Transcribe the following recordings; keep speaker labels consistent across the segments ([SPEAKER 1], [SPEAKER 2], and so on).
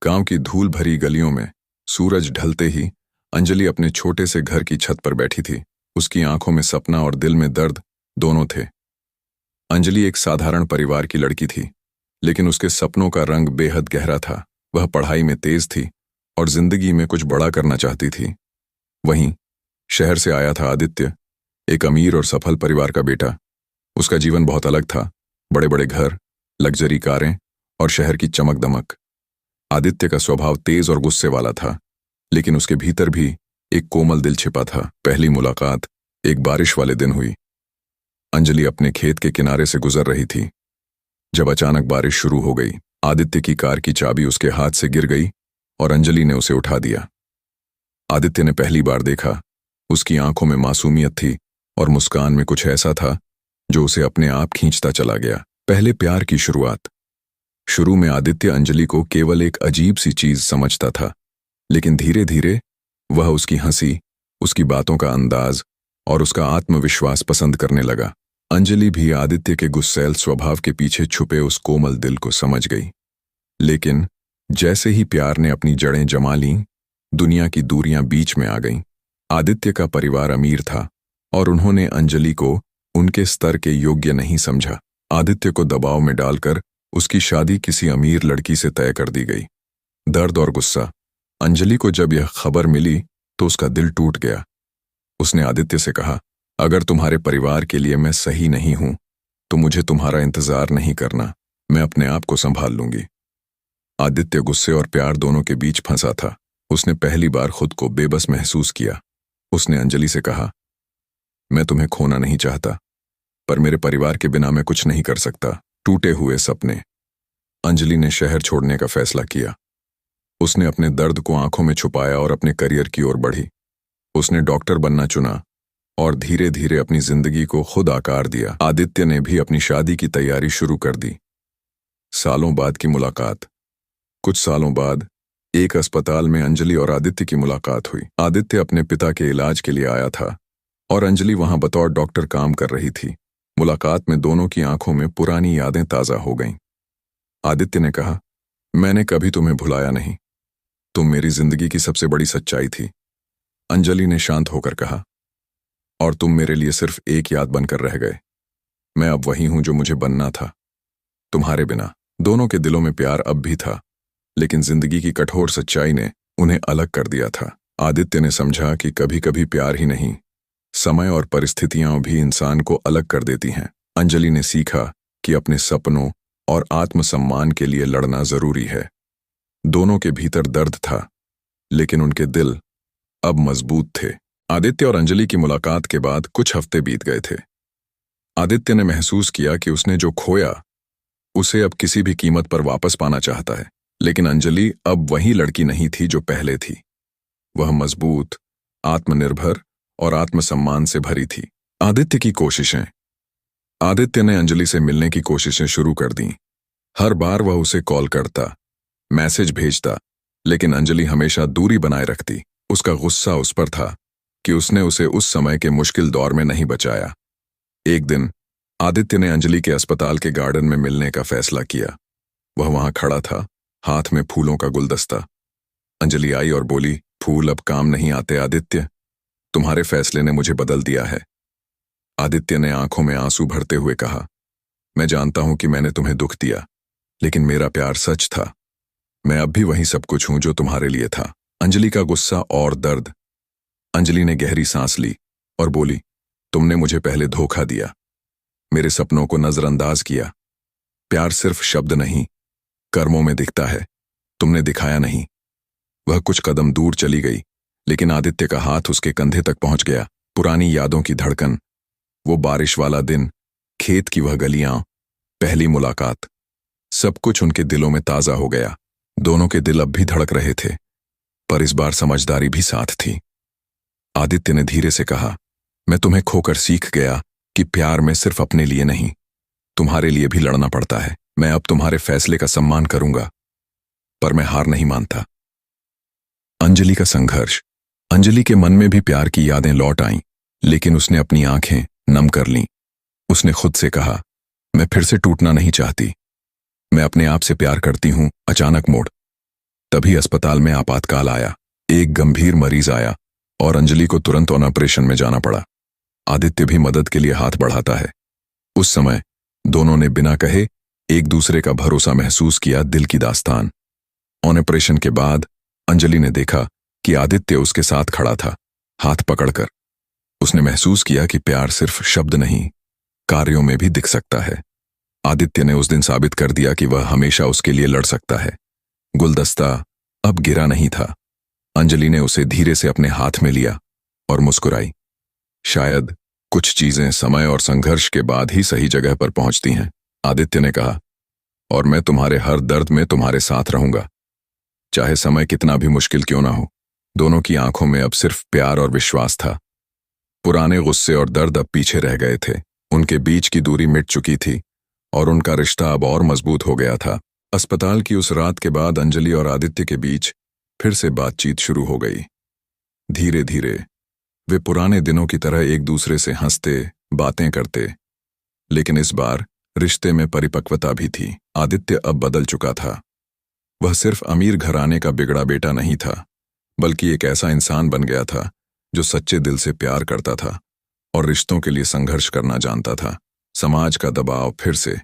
[SPEAKER 1] गांव की धूल भरी गलियों में सूरज ढलते ही अंजलि अपने छोटे से घर की छत पर बैठी थी। उसकी आंखों में सपना और दिल में दर्द दोनों थे। अंजलि एक साधारण परिवार की लड़की थी, लेकिन उसके सपनों का रंग बेहद गहरा था। वह पढ़ाई में तेज थी और जिंदगी में कुछ बड़ा करना चाहती थी। वहीं शहर से आया था आदित्य, एक अमीर और सफल परिवार का बेटा। उसका जीवन बहुत अलग था, बड़े बड़े घर, लग्जरी कारें और शहर की चमक दमक। आदित्य का स्वभाव तेज और गुस्से वाला था, लेकिन उसके भीतर भी एक कोमल दिल छिपा था। पहली मुलाकात एक बारिश वाले दिन हुई। अंजलि अपने खेत के किनारे से गुजर रही थी जब अचानक बारिश शुरू हो गई। आदित्य की कार की चाबी उसके हाथ से गिर गई और अंजलि ने उसे उठा दिया। आदित्य ने पहली बार देखा, उसकी आंखों में मासूमियत थी और मुस्कान में कुछ ऐसा था जो उसे अपने आप खींचता चला गया। पहले प्यार की शुरुआत। शुरू में आदित्य अंजलि को केवल एक अजीब सी चीज समझता था, लेकिन धीरे धीरे वह उसकी हंसी, उसकी बातों का अंदाज और उसका आत्मविश्वास पसंद करने लगा। अंजलि भी आदित्य के गुस्सैल स्वभाव के पीछे छुपे उस कोमल दिल को समझ गई। लेकिन जैसे ही प्यार ने अपनी जड़ें जमा लीं, दुनिया की दूरियां बीच में आ गईं। आदित्य का परिवार अमीर था और उन्होंने अंजलि को उनके स्तर के योग्य नहीं समझा। आदित्य को दबाव में डालकर उसकी शादी किसी अमीर लड़की से तय कर दी गई। दर्द और गुस्सा। अंजलि को जब यह खबर मिली तो उसका दिल टूट गया। उसने आदित्य से कहा, अगर तुम्हारे परिवार के लिए मैं सही नहीं हूं तो मुझे तुम्हारा इंतजार नहीं करना, मैं अपने आप को संभाल लूंगी। आदित्य गुस्से और प्यार दोनों के बीच फंसा था। उसने पहली बार खुद को बेबस महसूस किया। उसने अंजलि से कहा, मैं तुम्हें खोना नहीं चाहता, पर मेरे परिवार के बिना मैं कुछ नहीं कर सकता। टूटे हुए सपने। अंजलि ने शहर छोड़ने का फैसला किया। उसने अपने दर्द को आंखों में छुपाया और अपने करियर की ओर बढ़ी। उसने डॉक्टर बनना चुना और धीरे धीरे अपनी जिंदगी को खुद आकार दिया। आदित्य ने भी अपनी शादी की तैयारी शुरू कर दी। सालों बाद की मुलाकात। कुछ सालों बाद एक अस्पताल में अंजलि और आदित्य की मुलाकात हुई। आदित्य अपने पिता के इलाज के लिए आया था और अंजलि वहां बतौर डॉक्टर काम कर रही थी। मुलाकात में दोनों की आंखों में पुरानी यादें ताजा हो गईं। आदित्य ने कहा, मैंने कभी तुम्हें भुलाया नहीं, तुम मेरी जिंदगी की सबसे बड़ी सच्चाई थी। अंजलि ने शांत होकर कहा, और तुम मेरे लिए सिर्फ एक याद बनकर रह गए। मैं अब वही हूं जो मुझे बनना था, तुम्हारे बिना। दोनों के दिलों में प्यार अब भी था, लेकिन जिंदगी की कठोर सच्चाई ने उन्हें अलग कर दिया था। आदित्य ने समझा कि कभी कभी प्यार ही नहीं, समय और परिस्थितियां भी इंसान को अलग कर देती हैं। अंजलि ने सीखा कि अपने सपनों और आत्मसम्मान के लिए लड़ना जरूरी है। दोनों के भीतर दर्द था, लेकिन उनके दिल अब मजबूत थे। आदित्य और अंजलि की मुलाकात के बाद कुछ हफ्ते बीत गए थे। आदित्य ने महसूस किया कि उसने जो खोया उसे अब किसी भी कीमत पर वापस पाना चाहता है, लेकिन अंजलि अब वही लड़की नहीं थी जो पहले थी। वह मजबूत, आत्मनिर्भर और आत्मसम्मान से भरी थी। आदित्य की कोशिशें। आदित्य ने अंजलि से मिलने की कोशिशें शुरू कर दी। हर बार वह उसे कॉल करता, मैसेज भेजता, लेकिन अंजलि हमेशा दूरी बनाए रखती। उसका गुस्सा उस पर था कि उसने उसे उस समय के मुश्किल दौर में नहीं बचाया। एक दिन आदित्य ने अंजलि के अस्पताल के गार्डन में मिलने का फैसला किया। वह वहां खड़ा था, हाथ में फूलों का गुलदस्ता। अंजलि आई और बोली, फूल अब काम नहीं आते आदित्य, तुम्हारे फैसले ने मुझे बदल दिया है। आदित्य ने आंखों में आंसू भरते हुए कहा, मैं जानता हूं कि मैंने तुम्हें दुख दिया, लेकिन मेरा प्यार सच था। मैं अब भी वही सब कुछ हूं जो तुम्हारे लिए था। अंजलि का गुस्सा और दर्द। अंजलि ने गहरी सांस ली और बोली, तुमने मुझे पहले धोखा दिया, मेरे सपनों को नजरअंदाज किया। प्यार सिर्फ शब्द नहीं, कर्मों में दिखता है, तुमने दिखाया नहीं। वह कुछ कदम दूर चली गई, लेकिन आदित्य का हाथ उसके कंधे तक पहुंच गया। पुरानी यादों की धड़कन, वो बारिश वाला दिन, खेत की वह गलियां, पहली मुलाकात, सब कुछ उनके दिलों में ताजा हो गया। दोनों के दिल अब भी धड़क रहे थे, पर इस बार समझदारी भी साथ थी। आदित्य ने धीरे से कहा, मैं तुम्हें खोकर सीख गया कि प्यार में सिर्फ अपने लिए नहीं, तुम्हारे लिए भी लड़ना पड़ता है। मैं अब तुम्हारे फैसले का सम्मान करूंगा, पर मैं हार नहीं मानता। अंजलि का संघर्ष। अंजलि के मन में भी प्यार की यादें लौट आईं, लेकिन उसने अपनी आंखें नम कर लीं। उसने खुद से कहा, मैं फिर से टूटना नहीं चाहती, मैं अपने आप से प्यार करती हूं। अचानक मोड़। तभी अस्पताल में आपातकाल आया। एक गंभीर मरीज आया और अंजलि को तुरंत ऑपरेशन में जाना पड़ा। आदित्य भी मदद के लिए हाथ बढ़ाता है। उस समय दोनों ने बिना कहे एक दूसरे का भरोसा महसूस किया। दिल की दास्तान। ऑपरेशन के बाद अंजलि ने देखा कि आदित्य उसके साथ खड़ा था, हाथ पकड़कर। उसने महसूस किया कि प्यार सिर्फ शब्द नहीं, कार्यों में भी दिख सकता है। आदित्य ने उस दिन साबित कर दिया कि वह हमेशा उसके लिए लड़ सकता है। गुलदस्ता अब गिरा नहीं था। अंजलि ने उसे धीरे से अपने हाथ में लिया और मुस्कुराई। शायद कुछ चीजें समय और संघर्ष के बाद ही सही जगह पर पहुंचती हैं, आदित्य ने कहा। और मैं तुम्हारे हर दर्द में तुम्हारे साथ रहूंगा, चाहे समय कितना भी मुश्किल क्यों ना हो। दोनों की आंखों में अब सिर्फ प्यार और विश्वास था। पुराने गुस्से और दर्द अब पीछे रह गए थे। उनके बीच की दूरी मिट चुकी थी और उनका रिश्ता अब और मजबूत हो गया था। अस्पताल की उस रात के बाद अंजलि और आदित्य के बीच फिर से बातचीत शुरू हो गई। धीरे धीरे वे पुराने दिनों की तरह एक दूसरे से हंसते, बातें करते। लेकिन इस बार रिश्ते में परिपक्वता भी थी। आदित्य अब बदल चुका था। वह सिर्फ अमीर घराने का बिगड़ा बेटा नहीं था, बल्कि एक ऐसा इंसान बन गया था जो सच्चे दिल से प्यार करता था और रिश्तों के लिए संघर्ष करना जानता था। समाज का दबाव फिर से,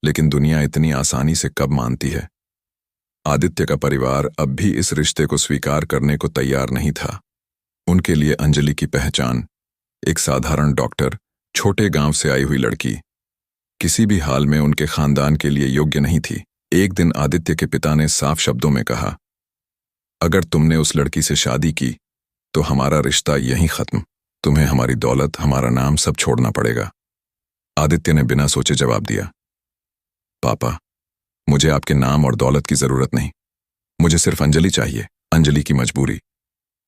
[SPEAKER 1] लेकिन दुनिया इतनी आसानी से कब मानती है। आदित्य का परिवार अब भी इस रिश्ते को स्वीकार करने को तैयार नहीं था। उनके लिए अंजलि की पहचान एक साधारण डॉक्टर, छोटे गांव से आई हुई लड़की, किसी भी हाल में उनके खानदान के लिए योग्य नहीं थी। एक दिन आदित्य के पिता ने साफ शब्दों में कहा, अगर तुमने उस लड़की से शादी की तो हमारा रिश्ता यहीं खत्म। तुम्हें हमारी दौलत, हमारा नाम सब छोड़ना पड़ेगा। आदित्य ने बिना सोचे जवाब दिया, पापा, मुझे आपके नाम और दौलत की जरूरत नहीं, मुझे सिर्फ अंजलि चाहिए। अंजलि की मजबूरी।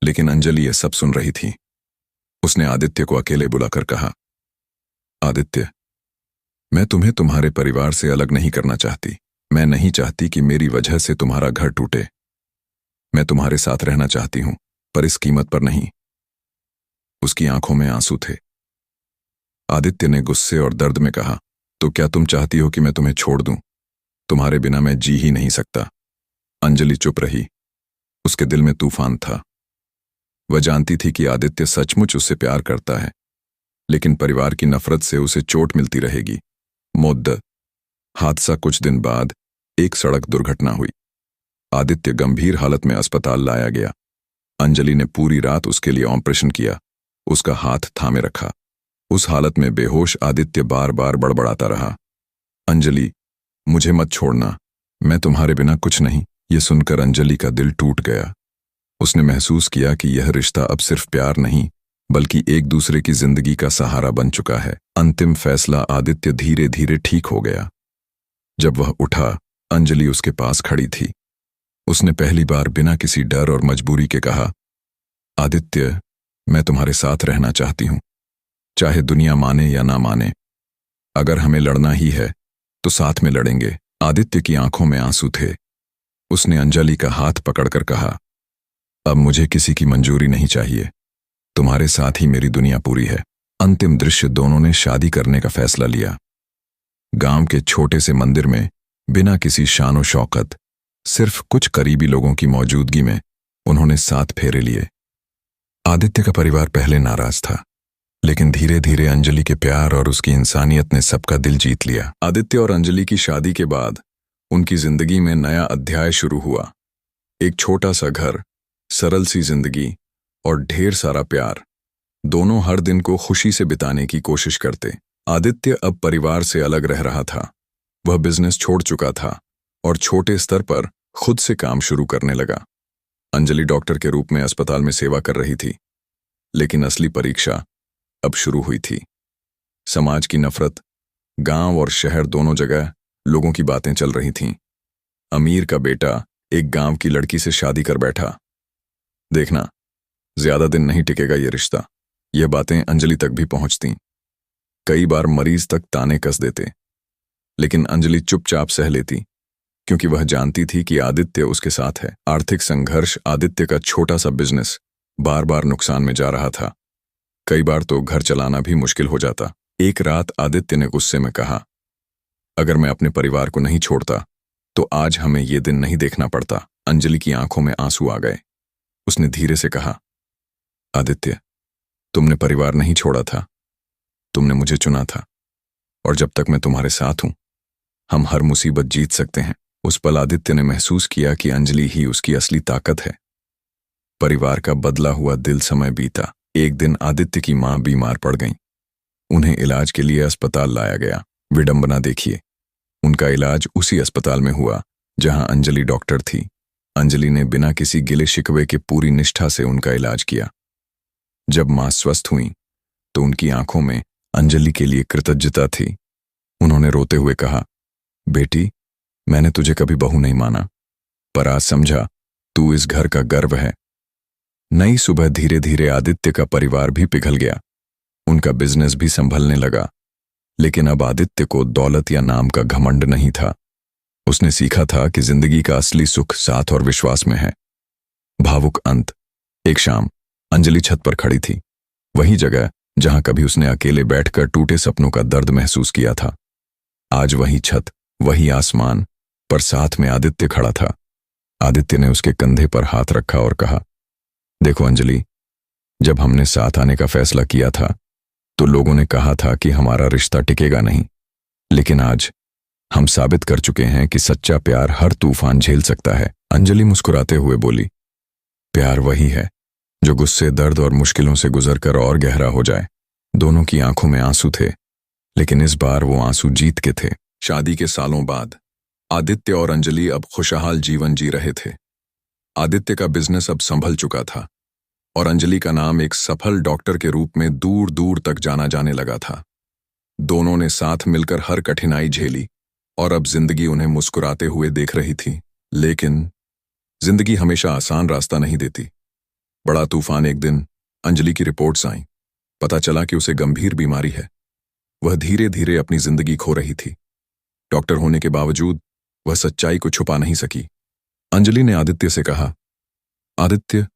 [SPEAKER 1] लेकिन अंजलि ये सब सुन रही थी। उसने आदित्य को अकेले बुलाकर कहा, आदित्य, मैं तुम्हें तुम्हारे परिवार से अलग नहीं करना चाहती। मैं नहीं चाहती कि मेरी वजह से तुम्हारा घर टूटे। मैं तुम्हारे साथ रहना चाहती हूं, पर इस कीमत पर नहीं। उसकी आंखों में आंसू थे। आदित्य ने गुस्से और दर्द में कहा, तो क्या तुम चाहती हो कि मैं तुम्हें छोड़ दूं? तुम्हारे बिना मैं जी ही नहीं सकता। अंजलि चुप रही। उसके दिल में तूफान था। वह जानती थी कि आदित्य सचमुच उससे प्यार करता है, लेकिन परिवार की नफरत से उसे चोट मिलती रहेगी। मुद्दत हादसा। कुछ दिन बाद एक सड़क दुर्घटना हुई। आदित्य गंभीर हालत में अस्पताल लाया गया। अंजलि ने पूरी रात उसके लिए ऑपरेशन किया, उसका हाथ थामे रखा। उस हालत में बेहोश आदित्य बार बार बड़बड़ाता रहा, अंजलि, मुझे मत छोड़ना, मैं तुम्हारे बिना कुछ नहीं। ये सुनकर अंजलि का दिल टूट गया। उसने महसूस किया कि यह रिश्ता अब सिर्फ प्यार नहीं, बल्कि एक दूसरे की जिंदगी का सहारा बन चुका है। अंतिम फैसला। आदित्य धीरे धीरे ठीक हो गया। जब वह उठा, अंजलि उसके पास खड़ी थी। उसने पहली बार बिना किसी डर और मजबूरी के कहा, आदित्य, मैं तुम्हारे साथ रहना चाहती हूं, चाहे दुनिया माने या ना माने। अगर हमें लड़ना ही है तो साथ में लड़ेंगे। आदित्य की आंखों में आंसू थे। उसने अंजलि का हाथ पकड़कर कहा, अब मुझे किसी की मंजूरी नहीं चाहिए, तुम्हारे साथ ही मेरी दुनिया पूरी है। अंतिम दृश्य। दोनों ने शादी करने का फैसला लिया। गांव के छोटे से मंदिर में, बिना किसी शानो शौकत, सिर्फ कुछ करीबी लोगों की मौजूदगी में उन्होंने 7 फेरे लिए। आदित्य का परिवार पहले नाराज था, लेकिन धीरे धीरे अंजलि के प्यार और उसकी इंसानियत ने सबका दिल जीत लिया। आदित्य और अंजलि की शादी के बाद उनकी जिंदगी में नया अध्याय शुरू हुआ। एक छोटा सा घर, सरल सी जिंदगी और ढेर सारा प्यार। दोनों हर दिन को खुशी से बिताने की कोशिश करते। आदित्य अब परिवार से अलग रह रहा था। वह बिजनेस छोड़ चुका था और छोटे स्तर पर खुद से काम शुरू करने लगा। अंजलि डॉक्टर के रूप में अस्पताल में सेवा कर रही थी, लेकिन असली परीक्षा अब शुरू हुई थी। समाज की नफरत, गांव और शहर दोनों जगह लोगों की बातें चल रही थीं। अमीर का बेटा एक गांव की लड़की से शादी कर बैठा। देखना, ज्यादा दिन नहीं टिकेगा ये रिश्ता। यह बातें अंजलि तक भी पहुंचती। कई बार मरीज तक ताने कस देते, लेकिन अंजलि चुपचाप सह लेती, क्योंकि वह जानती थी कि आदित्य उसके साथ है। आर्थिक संघर्ष। आदित्य का छोटा सा बिजनेस बार बार नुकसान में जा रहा था। कई बार तो घर चलाना भी मुश्किल हो जाता। एक रात आदित्य ने गुस्से में कहा, अगर मैं अपने परिवार को नहीं छोड़ता तो आज हमें ये दिन नहीं देखना पड़ता। अंजलि की आंखों में आंसू आ गए। उसने धीरे से कहा, आदित्य, तुमने परिवार नहीं छोड़ा था, तुमने मुझे चुना था, और जब तक मैं तुम्हारे साथ हूं, हम हर मुसीबत जीत सकते हैं। उस पल आदित्य ने महसूस किया कि अंजलि ही उसकी असली ताकत है। परिवार का बदला हुआ दिल समय बीता। एक दिन आदित्य की मां बीमार पड़ गईं। उन्हें इलाज के लिए अस्पताल लाया गया। विडंबना देखिए, उनका इलाज उसी अस्पताल में हुआ जहां अंजलि डॉक्टर थी। अंजलि ने बिना किसी गिले शिकवे के पूरी निष्ठा से उनका इलाज किया। जब मां स्वस्थ हुई तो उनकी आंखों में अंजलि के लिए कृतज्ञता थी। उन्होंने रोते हुए कहा, बेटी, मैंने तुझे कभी बहू नहीं माना, पर आज समझा तू इस घर का गर्व है। नई सुबह धीरे धीरे आदित्य का परिवार भी पिघल गया। उनका बिजनेस भी संभलने लगा। लेकिन अब आदित्य को दौलत या नाम का घमंड नहीं था। उसने सीखा था कि जिंदगी का असली सुख साथ और विश्वास में है। भावुक अंत। एक शाम अंजलि छत पर खड़ी थी, वही जगह जहां कभी उसने अकेले बैठकर टूटे सपनों का दर्द महसूस किया था। आज वही छत, वही आसमान, पर साथ में आदित्य खड़ा था। आदित्य ने उसके कंधे पर हाथ रखा और कहा, देखो अंजलि, जब हमने साथ आने का फैसला किया था तो लोगों ने कहा था कि हमारा रिश्ता टिकेगा नहीं, लेकिन आज हम साबित कर चुके हैं कि सच्चा प्यार हर तूफान झेल सकता है। अंजलि मुस्कुराते हुए बोली, प्यार वही है जो गुस्से, दर्द और मुश्किलों से गुजरकर और गहरा हो जाए। दोनों की आंखों में आंसू थे, लेकिन इस बार वो आंसू जीत के थे। शादी के सालों बाद आदित्य और अंजलि अब खुशहाल जीवन जी रहे थे। आदित्य का बिजनेस अब संभल चुका था और अंजलि का नाम एक सफल डॉक्टर के रूप में दूर दूर तक जाना जाने लगा था। दोनों ने साथ मिलकर हर कठिनाई झेली और अब जिंदगी उन्हें मुस्कुराते हुए देख रही थी। लेकिन जिंदगी हमेशा आसान रास्ता नहीं देती। बड़ा तूफान। एक दिन अंजलि की रिपोर्ट्स आईं। पता चला कि उसे गंभीर बीमारी है। वह धीरे धीरे अपनी जिंदगी खो रही थी। डॉक्टर होने के बावजूद वह सच्चाई को छुपा नहीं सकी। अंजलि ने आदित्य से कहा, आदित्य,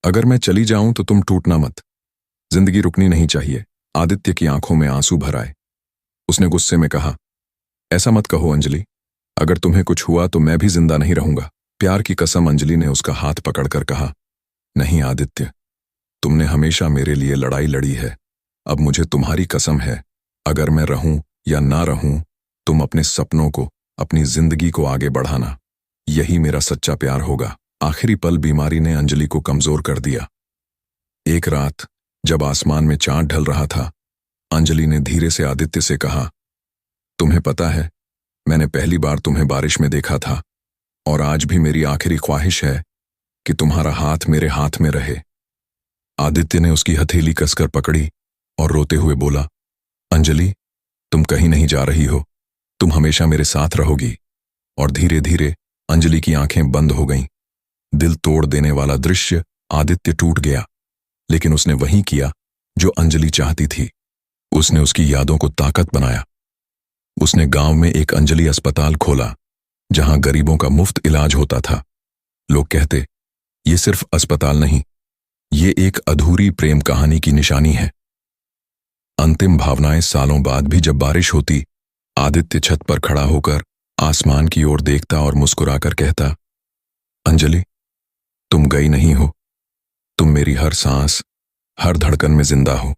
[SPEAKER 1] अगर मैं चली जाऊं तो तुम टूटना मत। जिंदगी रुकनी नहीं चाहिए। आदित्य की आंखों में आंसू भर आए। उसने गुस्से में कहा, ऐसा मत कहो अंजलि, अगर तुम्हें कुछ हुआ तो मैं भी जिंदा नहीं रहूंगा। प्यार की कसम, अंजलि ने उसका हाथ पकड़कर कहा, नहीं आदित्य, तुमने हमेशा मेरे लिए लड़ाई लड़ी है। अब मुझे तुम्हारी कसम है, अगर मैं रहूं या ना रहूं, तुम अपने सपनों को, अपनी जिंदगी को आगे बढ़ाना। यही मेरा सच्चा प्यार होगा। आखिरी पल बीमारी ने अंजलि को कमजोर कर दिया। एक रात जब आसमान में चांद ढल रहा था, अंजलि ने धीरे से आदित्य से कहा, तुम्हें पता है, मैंने पहली बार तुम्हें बारिश में देखा था और आज भी मेरी आखिरी ख्वाहिश है कि तुम्हारा हाथ मेरे हाथ में रहे। आदित्य ने उसकी हथेली कसकर पकड़ी और रोते हुए बोला, अंजलि, तुम कहीं नहीं जा रही हो, तुम हमेशा मेरे साथ रहोगी। और धीरे धीरे अंजलि की आंखें बंद हो गईं। दिल तोड़ देने वाला दृश्य। आदित्य टूट गया, लेकिन उसने वही किया जो अंजलि चाहती थी। उसने उसकी यादों को ताकत बनाया। उसने गांव में एक अंजलि अस्पताल खोला जहां गरीबों का मुफ्त इलाज होता था। लोग कहते, ये सिर्फ अस्पताल नहीं, ये एक अधूरी प्रेम कहानी की निशानी है। अंतिम भावनाएं। सालों बाद भी जब बारिश होती, आदित्य छत पर खड़ा होकर आसमान की ओर देखता और मुस्कुराकर कहता, अंजलि, तुम गई नहीं हो, तुम मेरी हर सांस, हर धड़कन में जिंदा हो।